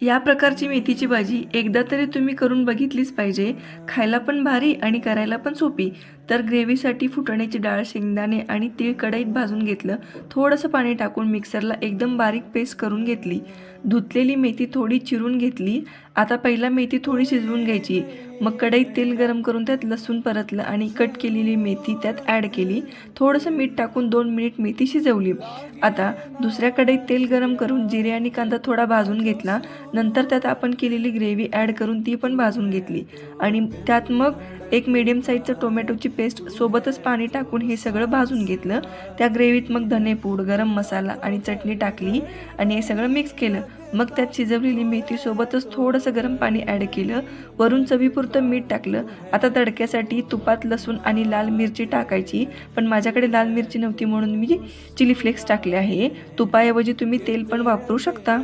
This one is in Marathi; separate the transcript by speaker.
Speaker 1: या प्रकारची मेथीची भाजी एकदा तरी तुम्ही करून बघितलीच पाहिजे. खायला पण भारी आणि करायला पण सोपी. तर ग्रेव्हीसाठी फुटाण्याची डाळ, शेंगदाणे आणि तीळ कढईत भाजून घेतलं. थोडंसं पाणी टाकून मिक्सरला एकदम बारीक पेस्ट करून घेतली. धुतलेली मेथी थोडी चिरून घेतली. आता पहिला मेथी थोडी शिजवून घ्यायची. मग कढईत तेल गरम करून त्यात लसूण परतलं आणि कट केलेली मेथी त्यात ॲड केली. थोडंसं मीठ टाकून 2 मिनिट मेथी शिजवली. आता दुसऱ्या कढईत तेल गरम करून जिरे आणि कांदा थोडा भाजून घेतला. नंतर त्यात आपण केलेली ग्रेव्ही ॲड करून ती पण भाजून घेतली आणि त्यात मग एक मीडियम साईजचं टोमॅटोची पेस्ट सोबतच पाणी टाकून हे सगळं भाजून घेतलं. त्या ग्रेव्हीत मग धनेपूड, गरम मसाला आणि चटणी टाकली आणि हे सगळं मिक्स केलं. मग त्यात शिजवलेली मेथी सोबतच थोडंसं गरम पाणी ॲड केलं. वरून चवीपुरतं मीठ टाकलं. आता तडक्यासाठी तुपात लसूण आणि लाल मिरची टाकायची, पण माझ्याकडे लाल मिरची नव्हती म्हणून मी चिली फ्लेक्स टाकले आहे. तुपाऐवजी तुम्ही तेल पण वापरू शकता.